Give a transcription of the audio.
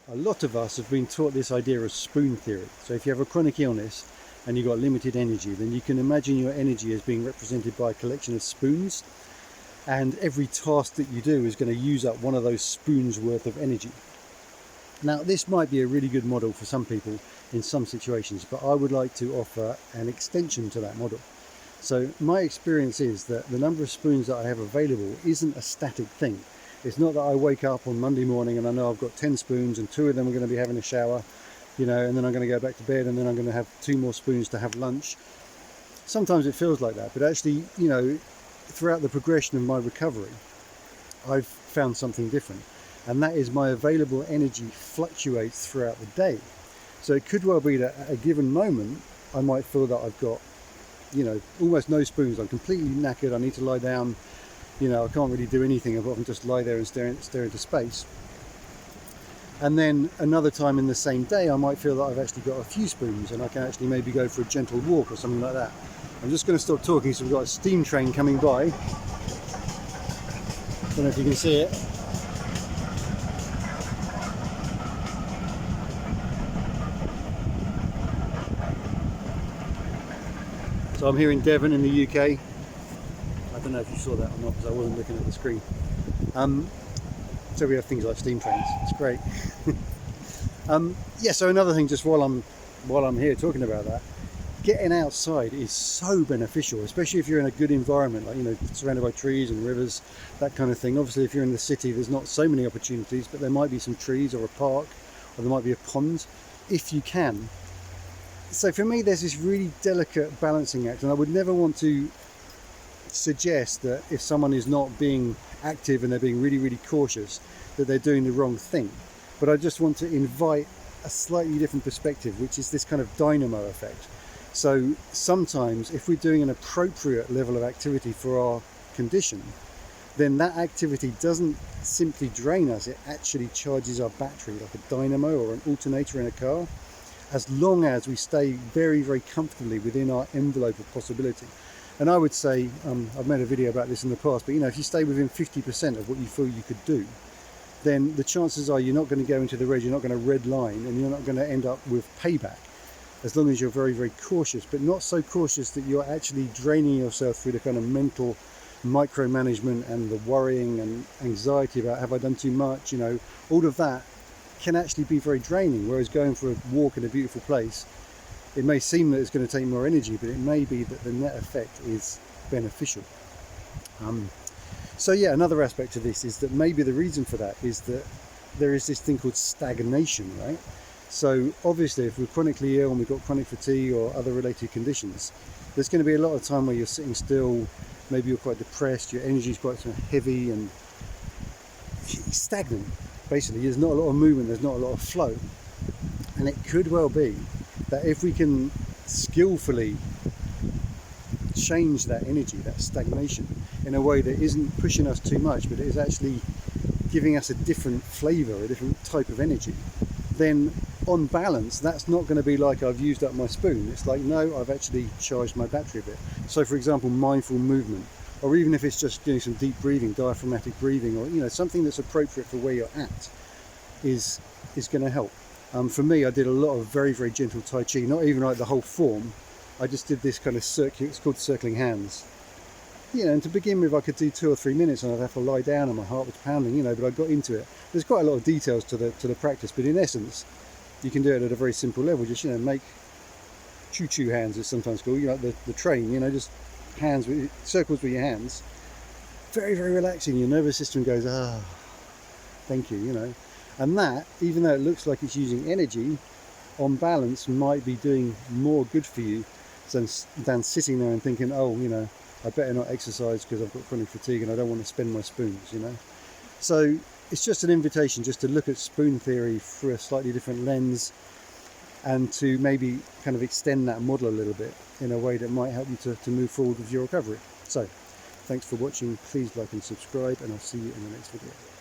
a lot of us have been taught this idea of spoon theory. So if you have a chronic illness and you've got limited energy, then you can imagine your energy as being represented by a collection of spoons, and every task that you do is going to use up one of those spoons worth of energy. Now, this might be a really good model for some people in some situations, but I would like to offer an extension to that model. So my experience is that the number of spoons that I have available isn't a static thing. It's not that I wake up on Monday morning and I know I've got 10 spoons and 2 of them are going to be having a shower, and then I'm going to go back to bed and then I'm going to have 2 more spoons to have lunch. Sometimes it feels like that, but actually, throughout the progression of my recovery, I've found something different. And that is my available energy fluctuates throughout the day. So it could well be that at a given moment, I might feel that I've got, almost no spoons. I'm completely knackered. I need to lie down. I can't really do anything apart from just lie there and stare into space. And then another time in the same day, I might feel that I've actually got a few spoons and I can actually maybe go for a gentle walk or something like that. I'm just going to stop talking. So we've got a steam train coming by. Don't know if you can see it. So I'm here in Devon in the UK. I don't know if you saw that or not because I wasn't looking at the screen. So we have things like steam trains. It's great. So another thing, just while I'm here talking about that, getting outside is so beneficial, especially if you're in a good environment, like surrounded by trees and rivers, that kind of thing. Obviously, if you're in the city, there's not so many opportunities, but there might be some trees or a park, or there might be a pond, if you can. So for me, there's this really delicate balancing act, and I would never want to suggest that if someone is not being active and they're being really, really cautious, that they're doing the wrong thing. But I just want to invite a slightly different perspective, which is this kind of dynamo effect. So sometimes if we're doing an appropriate level of activity for our condition, then that activity doesn't simply drain us, it actually charges our battery like a dynamo or an alternator in a car, as long as we stay very, very comfortably within our envelope of possibility. And I would say, I've made a video about this in the past, but if you stay within 50% of what you feel you could do, then the chances are you're not going to go into the red, you're not going to red line, and you're not going to end up with payback, as long as you're very, very cautious, but not so cautious that you're actually draining yourself through the kind of mental micromanagement and the worrying and anxiety about have I done too much, all of that can actually be very draining. Whereas going for a walk in a beautiful place, it may seem that it's going to take more energy, but it may be that the net effect is beneficial. Another aspect of this is that maybe the reason for that is that there is this thing called stagnation, right? So obviously if we're chronically ill and we've got chronic fatigue or other related conditions, there's going to be a lot of time where you're sitting still, maybe you're quite depressed, your energy is quite heavy and stagnant. Basically, there's not a lot of movement, there's not a lot of flow. And it could well be that if we can skillfully change that energy, that stagnation, in a way that isn't pushing us too much, but it is actually giving us a different flavour, a different type of energy, then on balance, that's not going to be like I've used up my spoon. It's like, no, I've actually charged my battery a bit. So for example, mindful movement, or even if it's just doing some deep breathing, diaphragmatic breathing, or something that's appropriate for where you're at, is going to help. For me, I did a lot of very, very gentle Tai Chi, not even like the whole form. I just did this kind of it's called circling hands. And to begin with, I could do 2 or 3 minutes and I'd have to lie down and my heart was pounding, but I got into it. There's quite a lot of details to the practice, but in essence, you can do it at a very simple level. Just, make choo-choo hands, it's sometimes called, like the train, just hands, with circles with your hands. Very, very relaxing. Your nervous system goes, thank you, And that, even though it looks like it's using energy, on balance might be doing more good for you than sitting there and thinking, I better not exercise because I've got chronic fatigue and I don't want to spend my spoons, So it's just an invitation just to look at spoon theory through a slightly different lens and to maybe kind of extend that model a little bit in a way that might help you to move forward with your recovery. So thanks for watching. Please like and subscribe, and I'll see you in the next video.